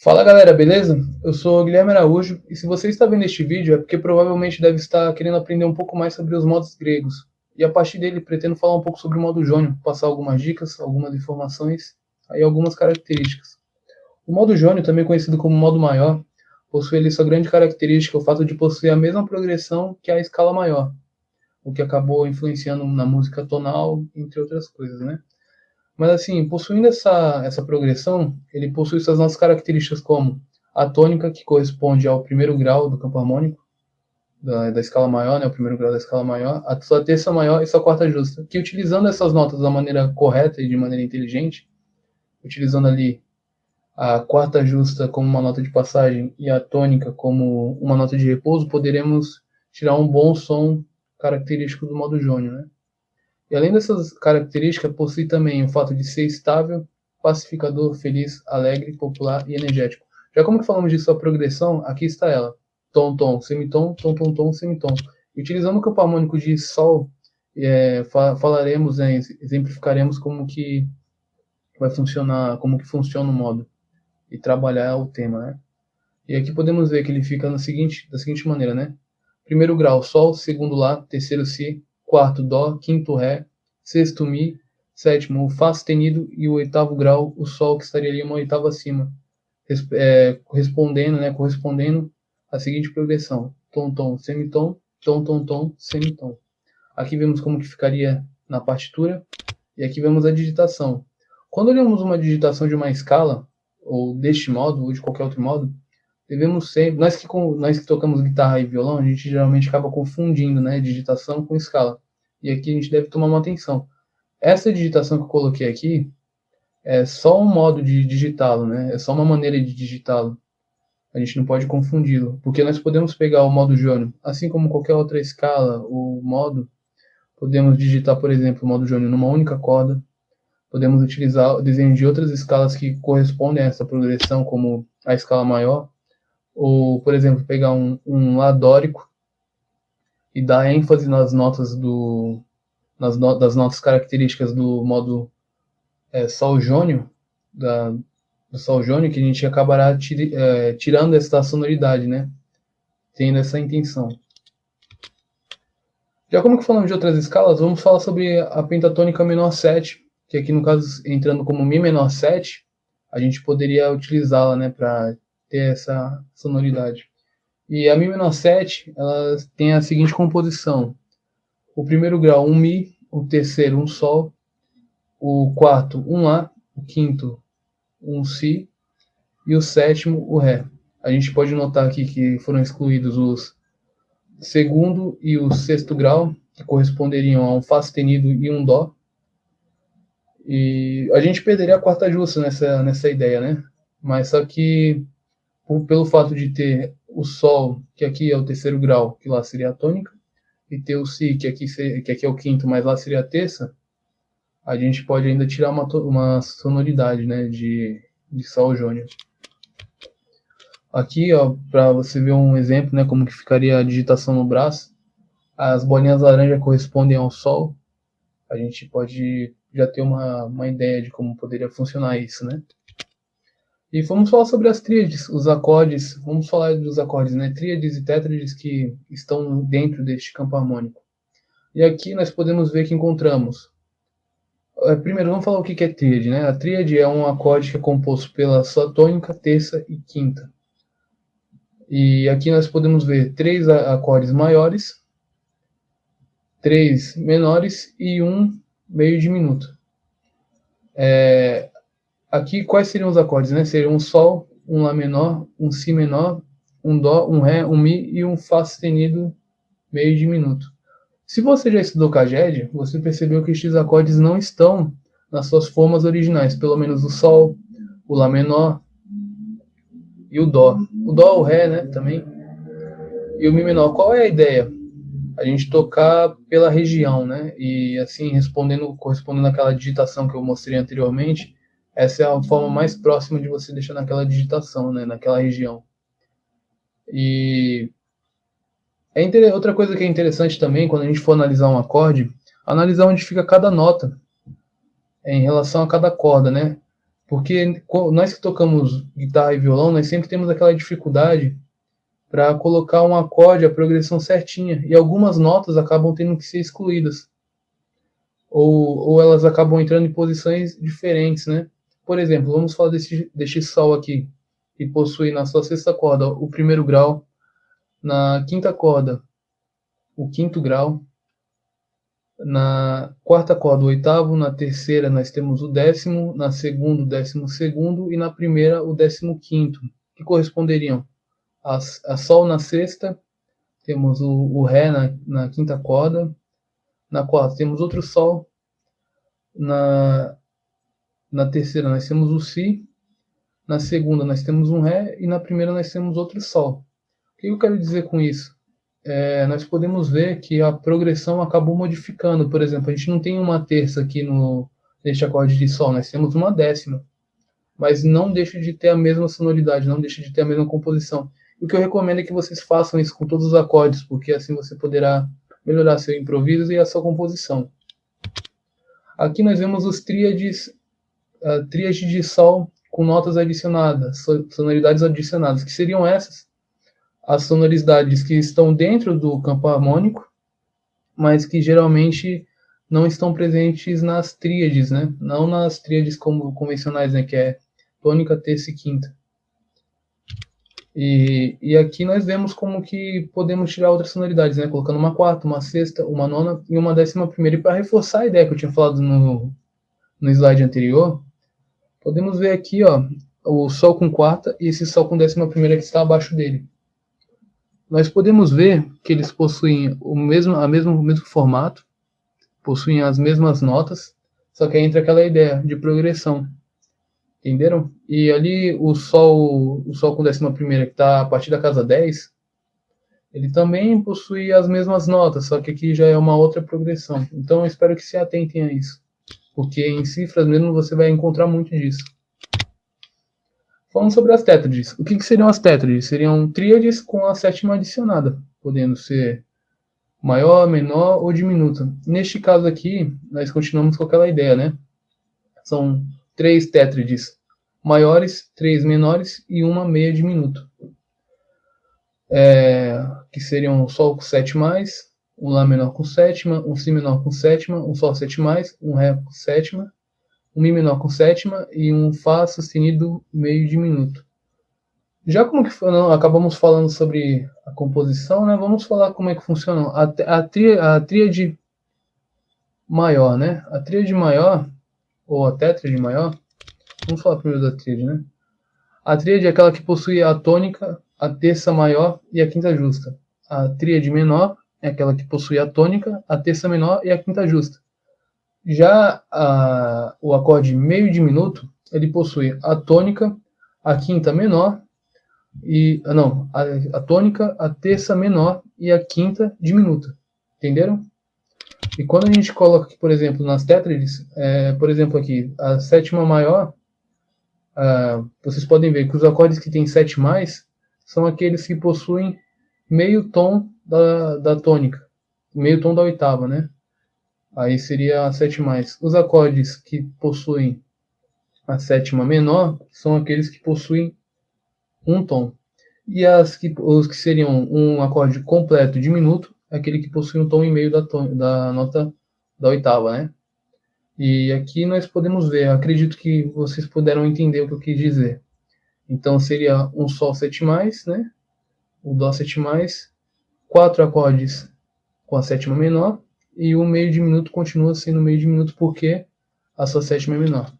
Fala galera, beleza? Eu sou o Guilherme Araújo e se você está vendo este vídeo é porque provavelmente deve estar querendo aprender um pouco mais sobre os modos gregos. E a partir dele pretendo falar um pouco sobre o modo jônio, passar algumas dicas, algumas informações e algumas características. O modo jônio, também conhecido como modo maior, possui ali sua grande característica, o fato de possuir a mesma progressão que a escala maior, o que acabou influenciando na música tonal, entre outras coisas, né? Mas assim, possuindo essa progressão, ele possui suas nossas características como a tônica, que corresponde ao primeiro grau do campo harmônico, da escala maior, né, o primeiro grau da escala maior, a sua terça maior e sua quarta justa, que utilizando essas notas da maneira correta e de maneira inteligente, utilizando ali a quarta justa como uma nota de passagem e a tônica como uma nota de repouso, poderemos tirar um bom som característico do modo jônio, né? E além dessas características, possui também o fato de ser estável, pacificador, feliz, alegre, popular e energético. Já como que falamos de sua progressão, aqui está ela. Tom, tom, semitom, tom, tom, tom, semitom. E utilizando o campo harmônico de Sol, falaremos, né, exemplificaremos como que vai funcionar, como que funciona o modo e trabalhar o tema, né? E aqui podemos ver que ele fica da seguinte maneira, né? Primeiro grau, Sol, segundo Lá, terceiro Si, quarto Dó, quinto Ré, sexto Mi, sétimo o Fá sustenido e o oitavo grau, o Sol, que estaria ali uma oitava acima, correspondendo à seguinte progressão: tom, tom, semitom, tom, tom, tom, semitom. Aqui vemos como que ficaria na partitura e aqui vemos a digitação. Quando olhamos uma digitação de uma escala, ou deste modo, ou de qualquer outro modo, devemos sempre, nós que tocamos guitarra e violão, a gente geralmente acaba confundindo, né, digitação com escala. E aqui a gente deve tomar uma atenção. Essa digitação que eu coloquei aqui é só um modo de digitá-lo, né? É só uma maneira de digitá-lo. A gente não pode confundi-lo, porque nós podemos pegar o modo jônio, assim como qualquer outra escala ou modo, podemos digitar, por exemplo, o modo jônio numa única corda. Podemos utilizar desenhos de outras escalas que correspondem a essa progressão, como a escala maior, ou, por exemplo, pegar um Lá dórico e dar ênfase nas notas das notas características do modo Sol jônio, do Sol jônio, que a gente acabará tirando essa sonoridade, né? Tendo essa intenção. Já como que falamos de outras escalas, vamos falar sobre a pentatônica menor 7, que aqui no caso, entrando como Mi menor 7, a gente poderia utilizá-la, né, para ter essa sonoridade. E a Mi menor 7, ela tem a seguinte composição: o primeiro grau, um Mi, o terceiro, um Sol, o quarto, um Lá, o quinto, um Si e o sétimo, o Ré. A gente pode notar aqui que foram excluídos os segundo e o sexto grau, que corresponderiam a um Fá sustenido e um Dó. E a gente perderia a quarta justa nessa ideia, né? Mas só que pelo fato de ter o Sol, que aqui é o terceiro grau, que lá seria a tônica, e ter o Si, que aqui é o quinto, mas lá seria a terça, a gente pode ainda tirar uma sonoridade, né, de Sol jônio. Aqui, ó, para você ver um exemplo, né, como que ficaria a digitação no braço, as bolinhas laranja correspondem ao Sol. A gente pode já ter uma ideia de como poderia funcionar isso, né? E vamos falar sobre as tríades, os acordes. Vamos falar dos acordes, né? Tríades e tétrades que estão dentro deste campo harmônico. E aqui nós podemos ver que encontramos. Primeiro, vamos falar o que é tríade, né? A tríade é um acorde que é composto pela sua tônica, terça e quinta. E aqui nós podemos ver 3 acordes maiores, 3 menores e um meio diminuto. Aqui quais seriam os acordes, né? Seriam um Sol, um Lá menor, um Si menor, um Dó, um Ré, um Mi e um Fá sustenido meio diminuto. Se você já estudou Caged, você percebeu que estes acordes não estão nas suas formas originais, pelo menos o Sol, o Lá menor e o Dó. O Dó, o Ré, né, também. E o Mi menor. Qual é a ideia? A gente tocar pela região, né? E assim, correspondendo àquela digitação que eu mostrei anteriormente, essa é a forma mais próxima de você deixar naquela digitação, né? Naquela região. E outra coisa que é interessante também, quando a gente for analisar um acorde, analisar onde fica cada nota em relação a cada corda, né? Porque nós que tocamos guitarra e violão, nós sempre temos aquela dificuldade para colocar um acorde, a progressão certinha, e algumas notas acabam tendo que ser excluídas, ou elas acabam entrando em posições diferentes, né? Por exemplo, vamos falar deste sol aqui, que possui na sua sexta corda o primeiro grau, na quinta corda o quinto grau, na quarta corda o oitavo, na terceira nós temos o décimo, na segunda o décimo segundo e na primeira o décimo quinto, que corresponderiam a sol na sexta, temos o ré na quinta corda, na quarta temos outro sol, na terceira nós temos o si, na segunda nós temos um ré e na primeira nós temos outro sol. O que eu quero dizer com isso? Nós podemos ver que a progressão acabou modificando. Por exemplo, a gente não tem uma terça aqui neste acorde de sol, nós temos uma décima, mas não deixa de ter a mesma sonoridade, não deixa de ter a mesma composição. O que eu recomendo é que vocês façam isso com todos os acordes, porque assim você poderá melhorar seu improviso e a sua composição. Aqui nós vemos os tríades, a tríade de sol com notas adicionadas, sonoridades adicionadas, que seriam essas, as sonoridades que estão dentro do campo harmônico, mas que geralmente não estão presentes nas tríades, né? Não nas tríades como convencionais, né? Que é tônica, terça e quinta. E aqui nós vemos como que podemos tirar outras sonoridades, né? Colocando uma quarta, uma sexta, uma nona e uma décima primeira. E para reforçar a ideia que eu tinha falado no slide anterior, podemos ver aqui, ó, o sol com quarta e esse sol com décima primeira que está abaixo dele. Nós podemos ver que eles possuem o mesmo formato, possuem as mesmas notas, só que aí entra aquela ideia de progressão. Entenderam? E ali o sol com décima primeira, que está a partir da casa 10, ele também possui as mesmas notas, só que aqui já é uma outra progressão. Então eu espero que se atentem a isso, porque em cifras mesmo você vai encontrar muito disso. Falando sobre as tétrades, o que seriam as tétrades? Seriam tríades com a sétima adicionada, podendo ser maior, menor ou diminuta. Neste caso aqui, nós continuamos com aquela ideia, né? São 3 tétrades maiores, 3 menores e uma meia diminuta. Que seriam um sol com 7+, um lá menor com sétima, um si menor com sétima, um sol 7+, um ré com sétima, um mi menor com sétima e um fá sustenido meio diminuto. Já como que acabamos falando sobre a composição, né? Vamos falar como é que funciona a tríade maior, né? A tríade maior, ou a tétrade maior, vamos falar primeiro da tríade, né? A tríade é aquela que possui a tônica, a terça maior e a quinta justa. A tríade menor é aquela que possui a tônica, a terça menor e a quinta justa. Já o acorde meio diminuto, ele possui a tônica, a quinta menor, a tônica, a terça menor e a quinta diminuta. Entenderam? E quando a gente coloca aqui, por exemplo, nas tétrades, por exemplo aqui, a sétima maior, vocês podem ver que os acordes que têm 7+, são aqueles que possuem meio tom da tônica, meio tom da oitava, né? Aí seria a 7+. Os acordes que possuem a sétima menor são aqueles que possuem um tom. E os que seriam um acorde completo diminuto é aquele que possui um tom e meio da nota da oitava, né? E aqui nós podemos ver, acredito que vocês puderam entender o que eu quis dizer. Então seria um sol 7+, né? O dó 7+, 4 acordes com a sétima menor, e o meio diminuto continua sendo meio diminuto porque a sua sétima é menor.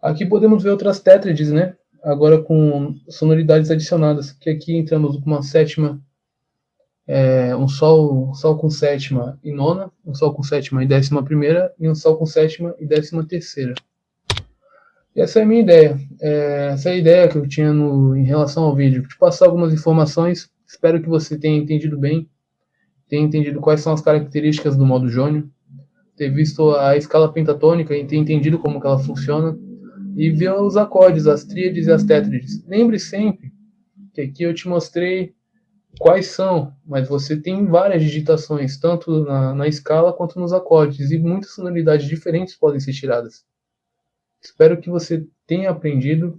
Aqui podemos ver outras tétrades, né? Agora com sonoridades adicionadas, que aqui entramos com uma sétima, um sol com sétima e nona, um sol com sétima e décima primeira, e um sol com sétima e décima terceira. E essa é a minha ideia. Essa é a ideia que eu tinha em relação ao vídeo. Te passar algumas informações, espero que você tenha entendido bem, tenha entendido quais são as características do modo jônio, ter visto a escala pentatônica e ter entendido como que ela funciona, e ver os acordes, as tríades e as tétrades. Lembre sempre que aqui eu te mostrei quais são, mas você tem várias digitações, tanto na escala quanto nos acordes, e muitas sonoridades diferentes podem ser tiradas. Espero que você tenha aprendido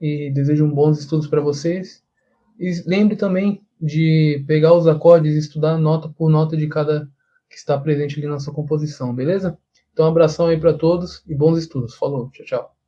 e desejo bons estudos para vocês. E lembre também de pegar os acordes e estudar nota por nota de cada que está presente ali na sua composição, beleza? Então, um abração aí para todos e bons estudos. Falou, tchau, tchau.